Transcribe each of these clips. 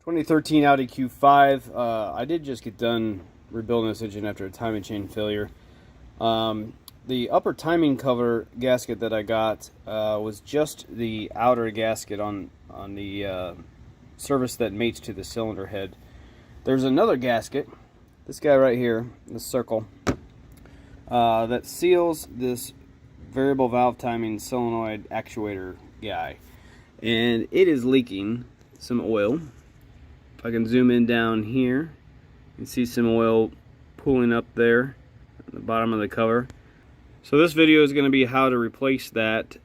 2013 Audi Q5. I did just get done rebuilding this engine after a timing chain failure. The upper timing cover gasket that I got was just the outer gasket on the surface that mates to the cylinder head. There's another gasket, this guy right here, this circle, that seals this variable valve timing solenoid actuator guy, and it is leaking some oil. If I can zoom in down here, you can see some oil pooling up there at the bottom of the cover. So this video is going to be how to replace that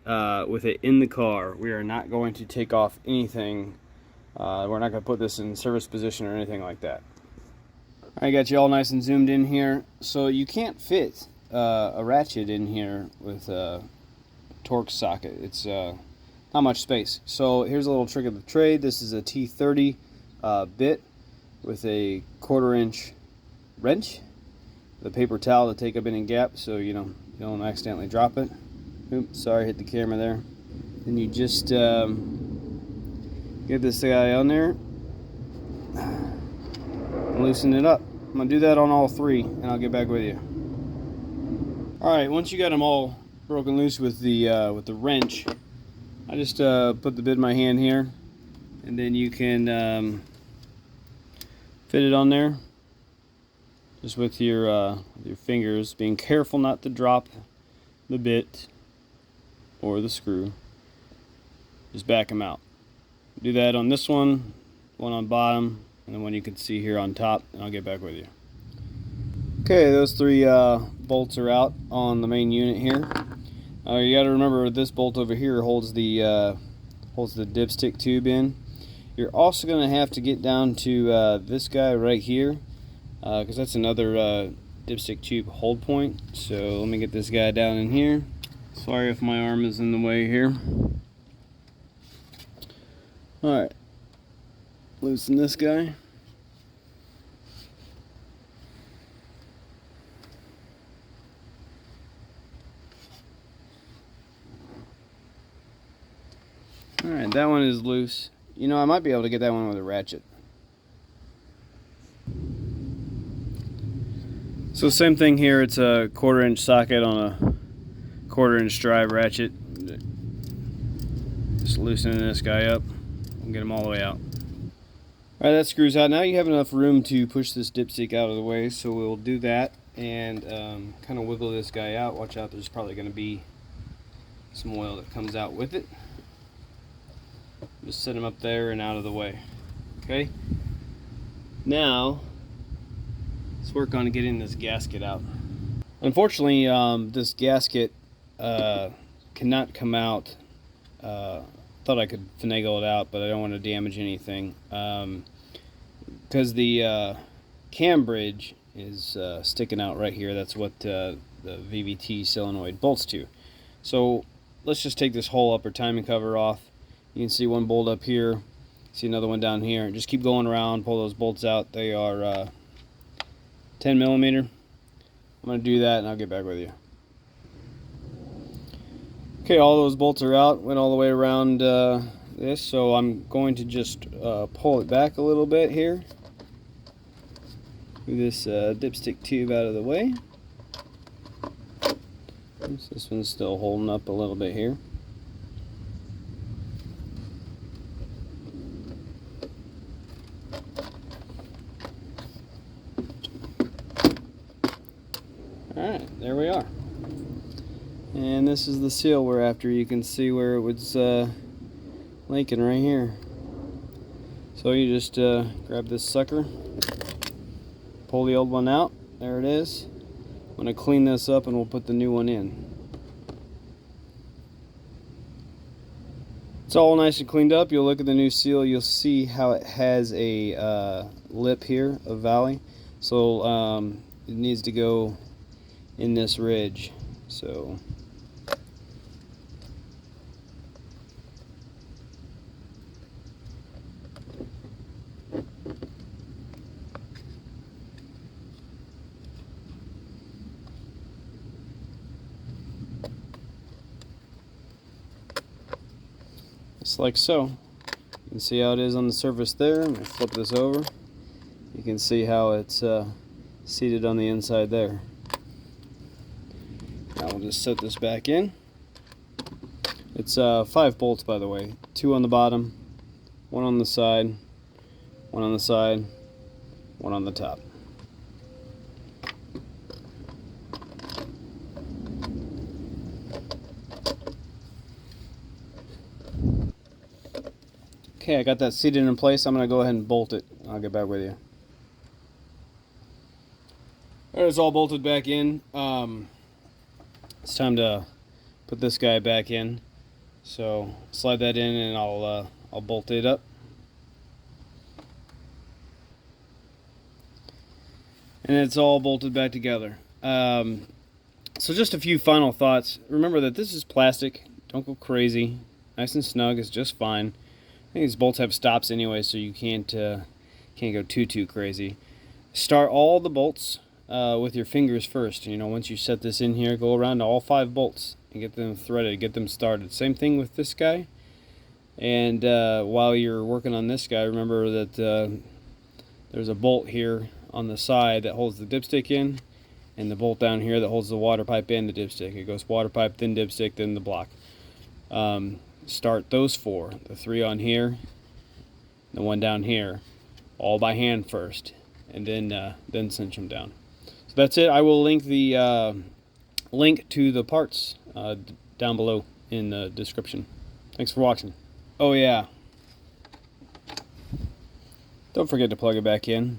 with it in the car. We are not going to take off anything. We're not going to put this in service position or anything like that. I got you all nice and zoomed in here. So you can't fit a ratchet in here with a torque socket. It's not much space. So here's a little trick of the trade. This is a T30 bit with a 1/4 inch wrench, the paper towel to take up any gap so you don't accidentally drop it. Oops, sorry, hit the camera there. Then you just get this guy on there and loosen it up. I'm gonna do that on all three and I'll get back with you. Alright, once you got them all broken loose with the wrench, I just put the bit in my hand here, and then you can fit it on there just with your fingers, being careful not to drop the bit or the screw. Just back them out. Do that on this one on bottom, and the one you can see here on top, and I'll get back with you. Okay, those three bolts are out on the main unit here. You got to remember this bolt over here holds the dipstick tube in. You're also going to have to get down to this guy right here, because that's another dipstick tube hold point. So let me get this guy down in here. Sorry if my arm is in the way here. Alright, loosen this guy. Alright, that one is loose. You know, I might be able to get that one with a ratchet. So same thing here, it's a 1/4 inch socket on a 1/4 inch drive ratchet. Just loosening this guy up and get them all the way out. Alright, that screws out. Now you have enough room to push this dipstick out of the way, so we'll do that and kind of wiggle this guy out. Watch out, there's probably going to be some oil that comes out with it. Just set them up there and out of the way. Okay, now let's work on getting this gasket out. Unfortunately, this gasket cannot come out. Thought I could finagle it out, but I don't want to damage anything because the cam bridge is sticking out right here. That's what the VVT solenoid bolts to. So let's just take this whole upper timing cover off. You can see one bolt up here, see another one down here. Just keep going around, pull those bolts out. They are 10 millimeter. I'm going to do that and I'll get back with you. Okay, all those bolts are out, went all the way around this, so I'm going to just pull it back a little bit here. Move this dipstick tube out of the way. Oops, this one's still holding up a little bit here. Alright, there we are. And this is the seal we're after. You can see where it was leaking right here. So you just grab this sucker, pull the old one out. There it is. I'm going to clean this up and we'll put the new one in. It's all nice and cleaned up. You'll look at the new seal. You'll see how it has a lip here, a valley. So it needs to go in this ridge. So just like so. can see how it is on the surface there. I'm going to flip this over. You can see how it's seated on the inside there. Now we'll just set this back in. It's 5 bolts, by the way. 2 on the bottom, 1 on the side, 1 on the side, 1 on the top. Okay, I got that seated in place. I'm going to go ahead and bolt it. I'll get back with you. It's all bolted back in. It's time to put this guy back in. So slide that in, and I'll bolt it up. And it's all bolted back together. So just a few final thoughts. Remember that this is plastic. Don't go crazy. Nice and snug is just fine. I think these bolts have stops anyway, so you can't go too crazy. Start all the bolts with your fingers first. You know, once you set this in here, go around to all 5 bolts and get them threaded, get them started. Same thing with this guy. And while you're working on this guy, remember that there's a bolt here on the side that holds the dipstick in, and the bolt down here that holds the water pipe and the dipstick. It goes water pipe, then dipstick, then the block. Start those 4, the 3 on here, the 1 down here, all by hand first, and then cinch them down. So that's it. I will link the link to the parts down below in the description. Thanks for watching. Oh yeah, don't forget to plug it back in.